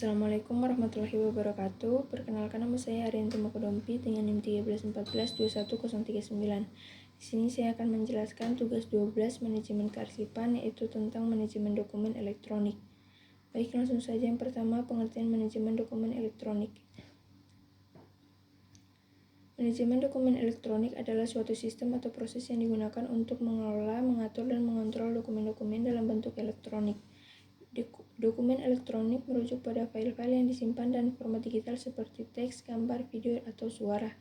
Assalamualaikum warahmatullahi wabarakatuh. Perkenalkan, nama saya Arianti Mokodompi dengan NIM 1314-21039. Di sini saya akan menjelaskan tugas 12 manajemen kearsipan, yaitu tentang manajemen dokumen elektronik. Baik, langsung saja. Yang pertama, pengertian manajemen dokumen elektronik. Manajemen dokumen elektronik adalah suatu sistem atau proses yang digunakan untuk mengelola, mengatur, dan mengontrol dokumen-dokumen dalam bentuk elektronik. Dokumen elektronik merujuk pada file-file yang disimpan dan format digital seperti teks, gambar, video, atau suara.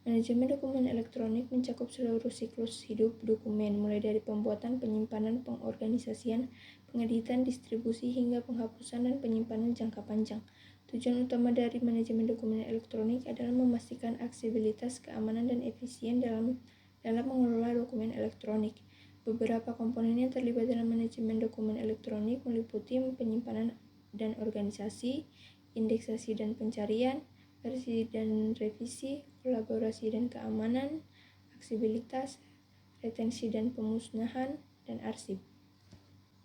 Manajemen dokumen elektronik mencakup seluruh siklus hidup dokumen, mulai dari pembuatan, penyimpanan, pengorganisasian, pengeditan, distribusi, hingga penghapusan dan penyimpanan jangka panjang. Tujuan utama dari manajemen dokumen elektronik adalah memastikan aksesibilitas, keamanan, dan efisien dalam mengelola dokumen elektronik. Beberapa komponen yang terlibat dalam manajemen dokumen elektronik meliputi penyimpanan dan organisasi, indeksasi dan pencarian, versi dan revisi, kolaborasi dan keamanan, aksesibilitas, retensi dan pemusnahan, dan arsip.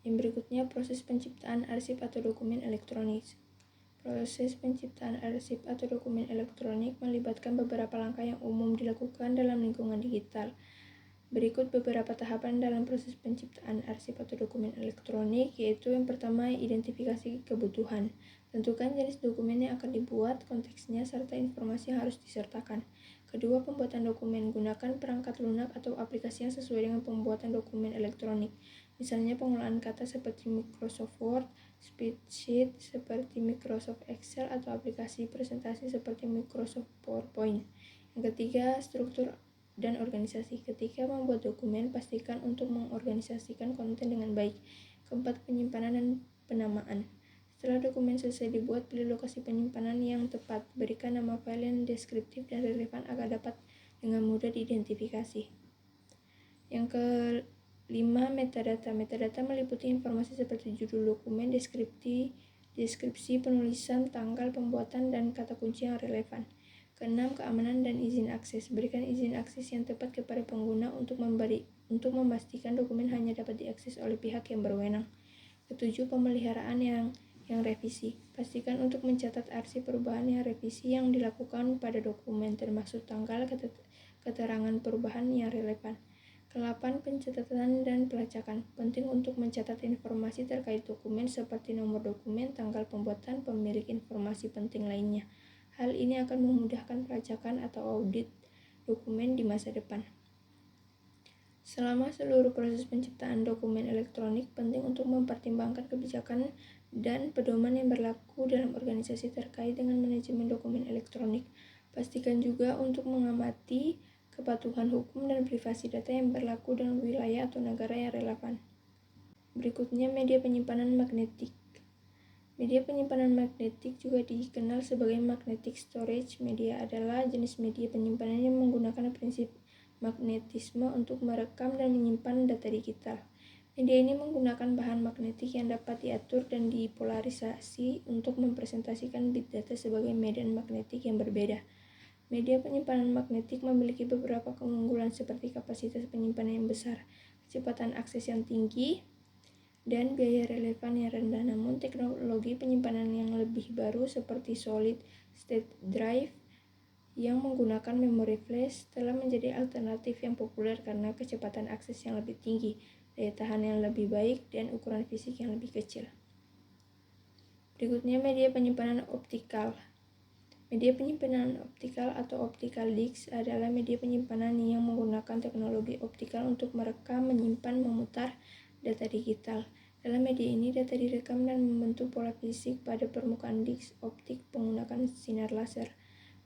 Yang berikutnya, proses penciptaan arsip atau dokumen elektronik. Proses penciptaan arsip atau dokumen elektronik melibatkan beberapa langkah yang umum dilakukan dalam lingkungan digital. Berikut beberapa tahapan dalam proses penciptaan arsip atau dokumen elektronik, yaitu yang pertama, identifikasi kebutuhan. Tentukan jenis dokumen yang akan dibuat, konteksnya, serta informasi yang harus disertakan. Kedua, pembuatan dokumen. Gunakan perangkat lunak atau aplikasi yang sesuai dengan pembuatan dokumen elektronik. Misalnya pengolahan kata seperti Microsoft Word, spreadsheet seperti Microsoft Excel, atau aplikasi presentasi seperti Microsoft PowerPoint. Yang ketiga, struktur dan organisasi. Ketika membuat dokumen, pastikan untuk mengorganisasikan konten dengan baik. Keempat, penyimpanan dan penamaan. Setelah dokumen selesai dibuat, pilih lokasi penyimpanan yang tepat. Berikan nama file yang deskriptif dan relevan agar dapat dengan mudah diidentifikasi. Yang kelima, metadata. Metadata meliputi informasi seperti judul dokumen, deskripsi penulisan, tanggal pembuatan, dan kata kunci yang relevan. Keenam, keamanan dan izin akses. Berikan izin akses yang tepat kepada pengguna untuk memastikan dokumen hanya dapat diakses oleh pihak yang berwenang. Ketujuh, pemeliharaan yang revisi. Pastikan untuk mencatat arsip perubahan yang revisi yang dilakukan pada dokumen, termasuk tanggal, keterangan perubahan yang relevan. Kedelapan, pencatatan dan pelacakan. Penting untuk mencatat informasi terkait dokumen seperti nomor dokumen, tanggal pembuatan, pemilik informasi penting lainnya. Hal ini akan memudahkan pelacakan atau audit dokumen di masa depan. Selama seluruh proses penciptaan dokumen elektronik, penting untuk mempertimbangkan kebijakan dan pedoman yang berlaku dalam organisasi terkait dengan manajemen dokumen elektronik. Pastikan juga untuk mengamati kepatuhan hukum dan privasi data yang berlaku dalam wilayah atau negara yang relevan. Berikutnya, media penyimpanan magnetik. Media penyimpanan magnetik juga dikenal sebagai magnetic storage media adalah jenis media penyimpanan yang menggunakan prinsip magnetisme untuk merekam dan menyimpan data digital. Media ini menggunakan bahan magnetik yang dapat diatur dan dipolarisasi untuk mempresentasikan bit data sebagai medan magnetik yang berbeda. Media penyimpanan magnetik memiliki beberapa keunggulan seperti kapasitas penyimpanan yang besar, kecepatan akses yang tinggi, dan biaya relevan yang rendah. Namun teknologi penyimpanan yang lebih baru seperti solid state drive yang menggunakan memori flash telah menjadi alternatif yang populer karena kecepatan akses yang lebih tinggi, daya tahan yang lebih baik, dan ukuran fisik yang lebih kecil. Berikutnya, media penyimpanan optikal. Media penyimpanan optikal atau optical disc adalah media penyimpanan yang menggunakan teknologi optikal untuk merekam, menyimpan, memutar data digital. Dalam media ini, data direkam dan membentuk pola fisik pada permukaan disk optik menggunakan sinar laser.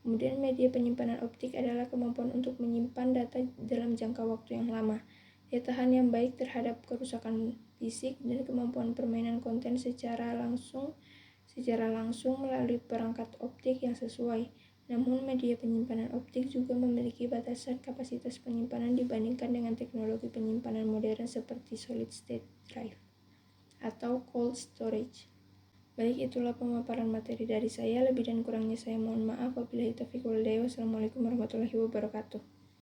Kemudian, media penyimpanan optik adalah kemampuan untuk menyimpan data dalam jangka waktu yang lama, daya tahan yang baik terhadap kerusakan fisik, dan kemampuan permainan konten secara langsung melalui perangkat optik yang sesuai. Namun, media penyimpanan optik juga memiliki batasan kapasitas penyimpanan dibandingkan dengan teknologi penyimpanan modern seperti solid state drive atau cold storage. Baik, itulah pemaparan materi dari saya. Lebih dan kurangnya saya mohon maaf. Wabillahi taufiq wal hidayah. Wassalamualaikum warahmatullahi wabarakatuh.